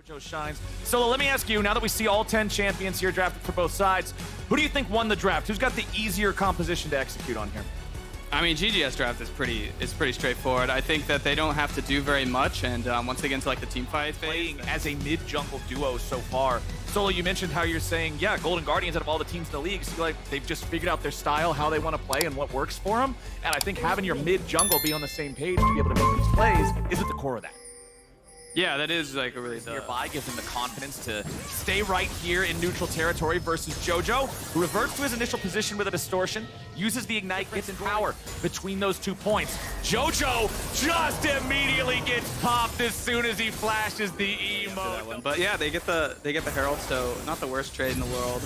Joe shines. Solo, let me ask you, now that we see all 10 champions here drafted for both sides, who do you think won the draft? Who's got the easier composition to execute on here? I mean, GGS draft is pretty straightforward. I think that they don't have to do very much, and once they get into like the team fight phase, Playing as a mid-jungle duo so far. Solo, you mentioned how you're saying, yeah, Golden Guardians out of all the teams in the league, seem like they've just figured out their style, how they want to play, and what works for them. And I think having your mid-jungle be on the same page to be able to make these plays is at the core of that. yeah, that is like a really Nearby gives him the confidence to stay right here in neutral territory versus JoJo, who reverts to his initial position with a distortion, uses the ignite, gets in power between those 2 points. JoJo just immediately gets popped as soon as he flashes the emote. But yeah, they get the Herald, so not the worst trade in the world.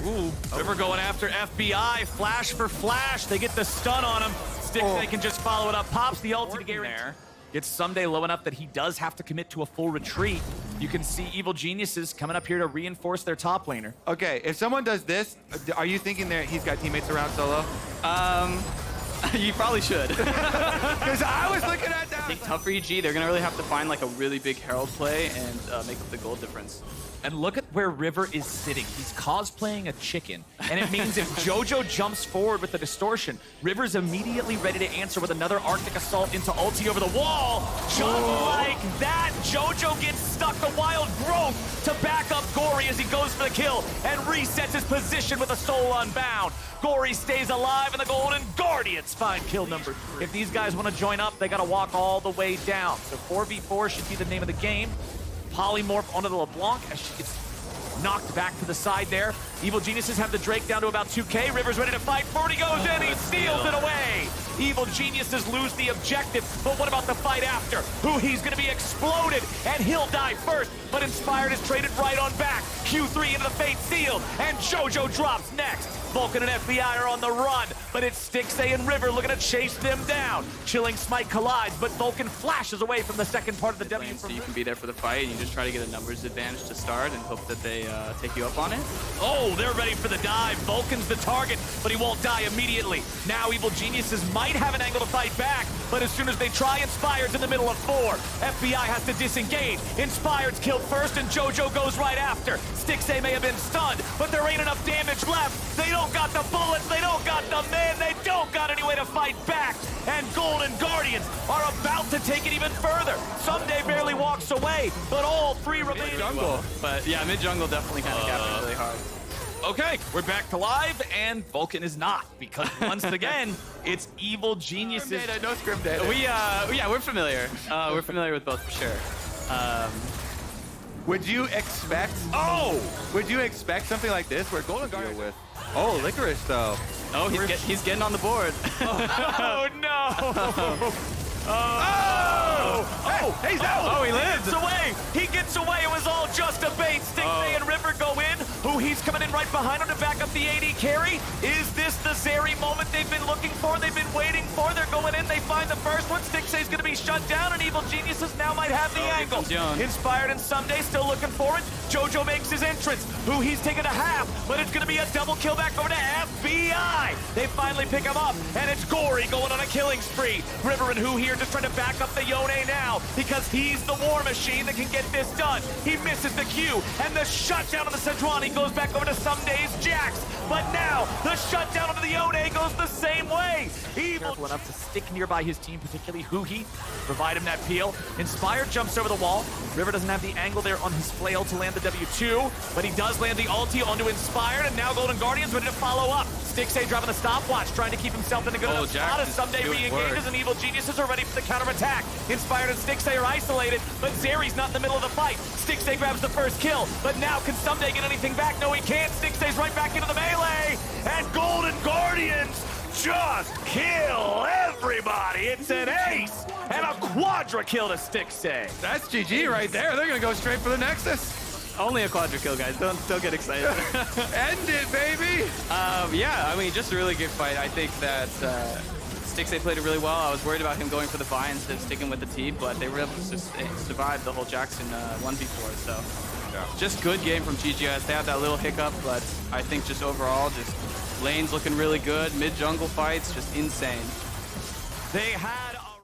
Ooh, River going after FBI, flash for flash. They get the stun on him. They can just follow it up. Pops the ulti to get there. Gets Someday low enough that he does have to commit to a full retreat. You can see Evil Geniuses coming up here to reinforce their top laner. Okay, if someone does this, are you thinking that he's got teammates around Solo? You probably should. Because I was looking at that. I think tough for EG, they're gonna really have to find like a really big Herald play and make up the gold difference. And look at where River is sitting. He's cosplaying a chicken. And it means if JoJo jumps forward with the distortion, River's immediately ready to answer with another Arctic Assault into ulti over the wall. Just like that, JoJo gets stuck. The Wild Growth to back up Gory as he goes for the kill and resets his position with a Soul Unbound. Gory stays alive and the Golden Guardians find kill number 3. If these guys want to join up, they got to walk all the way down. So 4v4 should be the name of the game. Polymorph onto the LeBlanc as she gets knocked back to the side there. Evil Geniuses have the Drake down to about 2k. River's ready to fight. Forward he goes and he steals it away. Evil Geniuses lose the objective, but what about the fight after? Who he's gonna be exploded and he'll die first, but Inspired is traded right on back. Q3 into the Fate Seal and JoJo drops next. Vulcan and FBI are on the run, but it's Stixay and River looking to chase them down. Chilling Smite collides, but Vulcan flashes away from the second part of the W. So you can be there for the fight and you just try to get a numbers advantage to start and hope that they take you up on it. Oh, they're ready for the dive. Vulcan's the target, but he won't die immediately. Now Evil Geniuses might have an angle to fight back, but as soon as they try, Inspired's in the middle of 4. FBI has to disengage. Inspired's killed first and JoJo goes right after. Stixay may have been stunned, but there ain't enough damage left. They don't got the bullets, they don't got the men, they don't got any way to fight back. And Golden Guardians are about to take it even further. Someday barely walks away, but all 3 remain. Jungle, but yeah, mid jungle definitely kind of gapping really hard. Okay, we're back to live, and Vulcan is not, because once again, it's Evil Geniuses. No script data. Yeah, we're familiar. We're familiar with both for sure. Would you expect? Oh! Would you expect something like this where Golden Guardian with? Oh, Licorice though. Oh, he's getting on the board. Oh no! Hey, he's out! Oh, he lives! He gets away! It was all just a bait! Stixay and River go in. Who he's coming in right behind him to back up the AD carry. Is this the Zeri moment they've been looking for? They've been waiting for. They're going in. They find the first one. Stixay's going to be shut down, and Evil Geniuses now might have the angle. Inspired and Someday still looking for it. JoJo makes his entrance. Who he's taking a half, but it's going to be a double kill back over to FBI. They finally pick him up, and it's Gory going on a killing spree. River and Who here just trying to back up the Yone now because he's the war machine that can get this done. He misses the Q, and the shutdown of the Sejuani goes back over to Someday's Jax. But now the shutdown of the Yone goes the same way. Careful enough to stick nearby his team, particularly Huhi, provide him that peel. Inspired jumps over the wall. River doesn't have the angle there on his flail to land the W2, but he does land the ulti onto Inspired, and now Golden Guardians ready to follow up. Stixay dropping the stopwatch, trying to keep himself in a good enough spot as Someday re-engages, and Evil Geniuses are ready for the counterattack. Inspired and Stixay are isolated, but Zeri's not in the middle of the fight. Stixay grabs the first kill, but now can Someday get anything back? No, he can't. Stixay's right back into the melee, and Golden Guardians just kill everybody. It's an ace and a quadra kill to Stixay. That's GG right there. They're gonna go straight for the Nexus. Only a quadra kill, guys. Don't get excited. End it, baby. Yeah, I mean, just a really good fight. I think that Stixay played it really well. I was worried about him going for the buy instead of sticking with the T, but they were able to survive the whole Jackson 1v4. So just good game from GGS. They had that little hiccup, but I think just overall, just lanes looking really good. Mid-jungle fights, just insane. They had